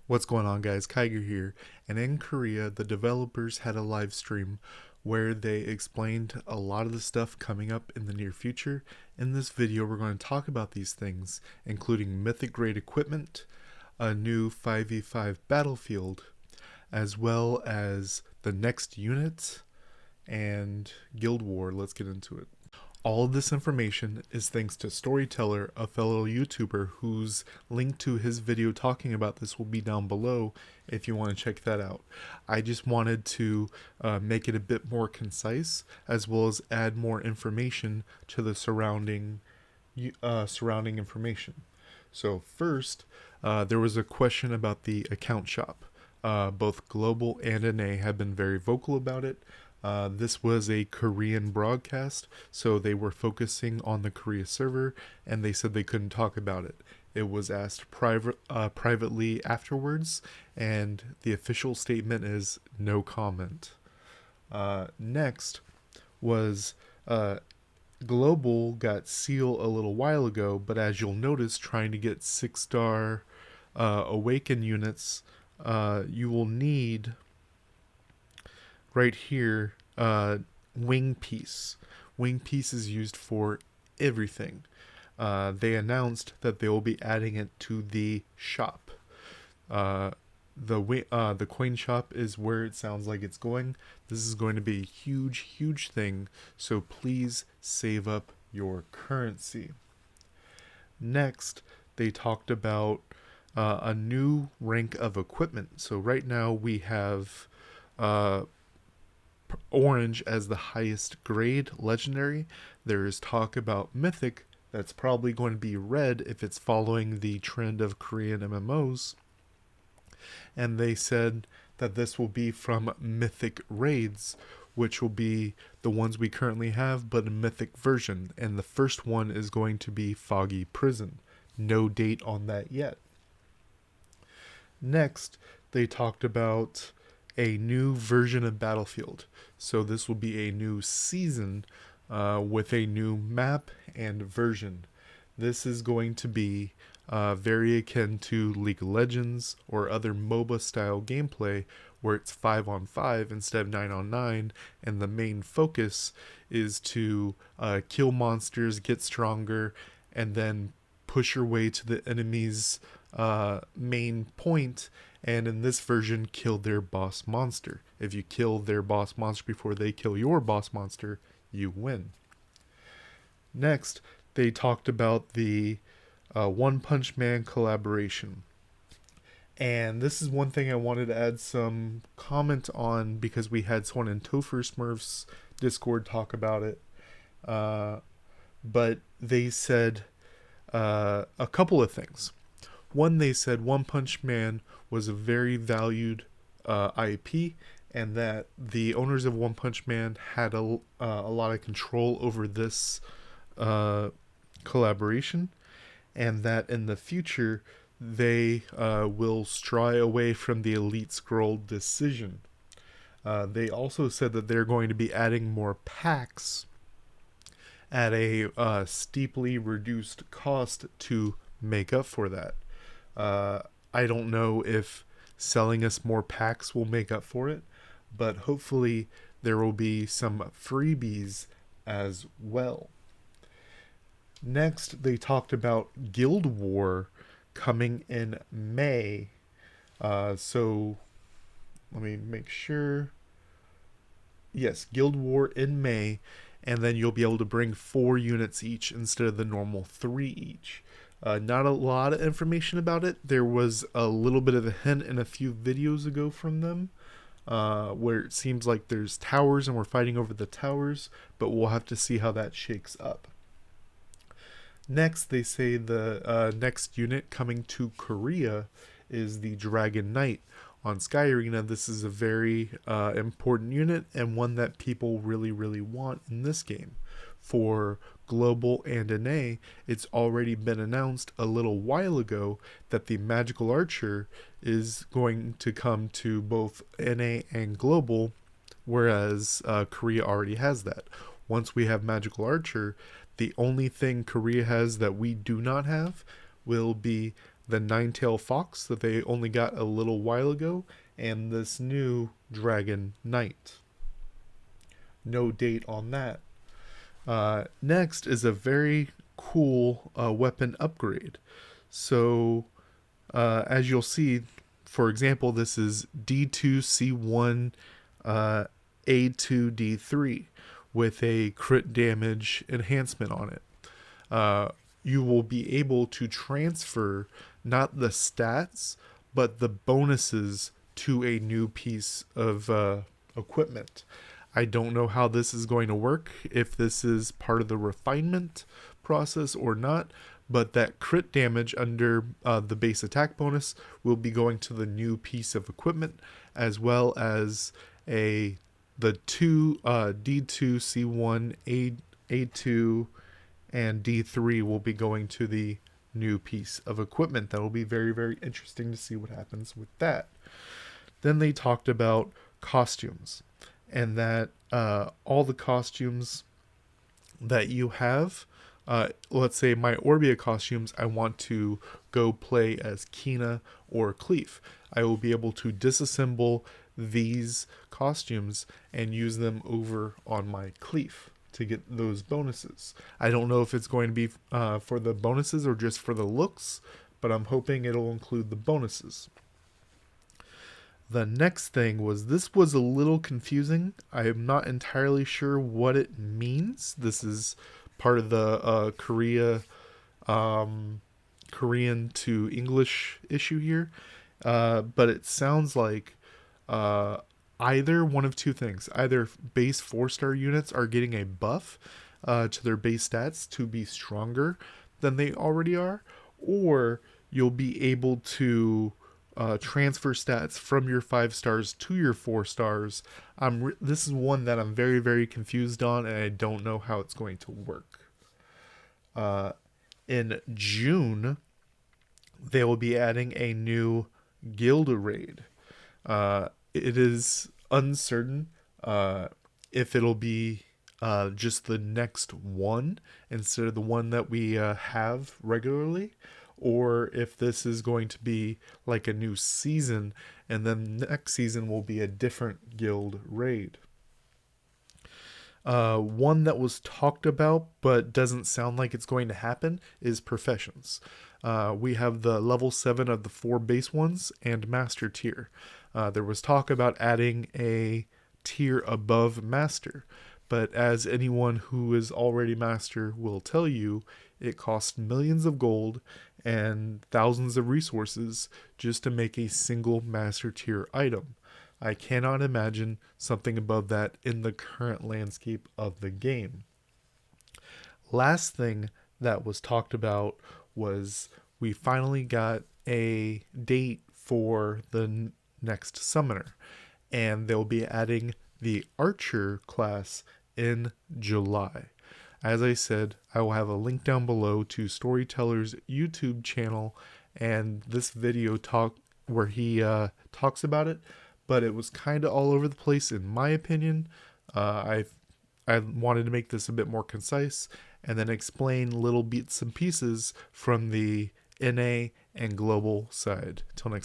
What's going on, guys? Kiger here. And in Korea, the developers had a live stream where they explained a lot of the stuff coming up in the near future. In this video, we're going to talk about these things, including mythic grade equipment, a new 5v5 battlefield, as well as the next unit and Guild War. Let's get into it. All of this information is thanks to Storyteller, a fellow YouTuber whose link to his video talking about this will be down below if you want to check that out. I just wanted to make it a bit more concise, as well as add more information to the surrounding information. So first, there was a question about the account shop. Both Global and NA have been very vocal about it. This was a Korean broadcast, so they were focusing on the Korea server, and they said they couldn't talk about it. It was asked privately afterwards, and the official statement is no comment. Next was Global got Seal a little while ago, but as you'll notice, trying to get 6-star Awaken units, you will need right here, wing piece. Wing piece is used for everything. They announced that they will be adding it to the shop. The coin shop is where it sounds like it's going. This is going to be a huge thing, so please save up your currency. Next, they talked about a new rank of equipment. So right now we have orange as the highest grade legendary. There is talk about mythic that's probably going to be red if it's following the trend of Korean MMOs. And they said that this will be from mythic raids, which will be the ones we currently have, but a mythic version. And the first one is going to be Foggy Prison. No date on that yet. Next, they talked about a new version of Battlefield. So this will be a new season with a new map and version. This is going to be very akin to League of Legends or other MOBA style gameplay, where it's 5-on-5 instead of 9-on-9, and the main focus is to kill monsters, get stronger, and then push your way to the enemy's main point, and in this version, kill their boss monster. If you kill their boss monster before they kill your boss monster, you win. Next, they talked about the One Punch Man collaboration. And this is one thing I wanted to add some comment on, because we had someone in Topher Smurf's Discord talk about it. But they said a couple of things. One, they said One Punch Man was a very valued IP, and that the owners of One Punch Man had a lot of control over this collaboration, and that in the future they will stray away from the Elite Scroll decision. They also said that they're going to be adding more packs at a steeply reduced cost to make up for that. I don't know if selling us more packs will make up for it, but hopefully there will be some freebies as well. Next, they talked about Guild War coming in May. So let me make sure. Yes, Guild War in May, and then you'll be able to bring 4 units each instead of the normal 3 each. Not a lot of information about it. There was a little bit of a hint in a few videos ago from them, where it seems like there's towers and we're fighting over the towers, but we'll have to see how that shakes up. Next, they say the next unit coming to Korea is the Dragon Knight. On Sky Arena, this is a very important unit, and one that people really want in this game. For Global and NA, it's already been announced a little while ago that the Magical Archer is going to come to both NA and Global, whereas Korea already has that. Once we have Magical Archer, the only thing Korea has that we do not have will be the nine-tailed fox that they only got a little while ago, and this new dragon knight. No date on that. Next is a very cool weapon upgrade. So, as you'll see, for example, this is D2C1 A2D3 with a crit damage enhancement on it. You will be able to transfer not the stats, but the bonuses to a new piece of equipment. I don't know how this is going to work, if this is part of the refinement process or not, but that crit damage under the base attack bonus will be going to the new piece of equipment, as well as the two D2C1 A2 and D3 will be going to the new piece of equipment. That will be very, very interesting to see what happens with that. Then they talked about costumes, and that all the costumes that you have, let's say my Orbia costumes, I want to go play as Kina or Cleef. I will be able to disassemble these costumes and use them over on my Cleef to get those bonuses. I don't know if it's going to be for the bonuses or just for the looks, but I'm hoping it'll include the bonuses. The next thing was, this was a little confusing. I am not entirely sure what it means. This is part of the Korean to English issue here, but it sounds like either one of two things. Either base 4-star units are getting a buff to their base stats to be stronger than they already are, or you'll be able to transfer stats from your 5 stars to your 4 stars. This is one that I'm very, very confused on, and I don't know how it's going to work. In June, they will be adding a new guild raid. It is uncertain if it'll be just the next one instead of the one that we have regularly, or if this is going to be like a new season, and then next season will be a different guild raid. One that was talked about but doesn't sound like it's going to happen is professions. We have the level 7 of the 4 base ones and master tier. There was talk about adding a tier above master, but as anyone who is already master will tell you, it costs millions of gold and thousands of resources just to make a single master tier item. I cannot imagine something above that in the current landscape of the game. Last thing that was talked about was we finally got a date for the next summoner, and they'll be adding the archer class in July. As I said, I will have a link down below to Storyteller's YouTube channel and this video where he talks about it, but it was kind of all over the place in my opinion. I wanted to make this a bit more concise and then explain little bits and pieces from the NA and global side. Till next time.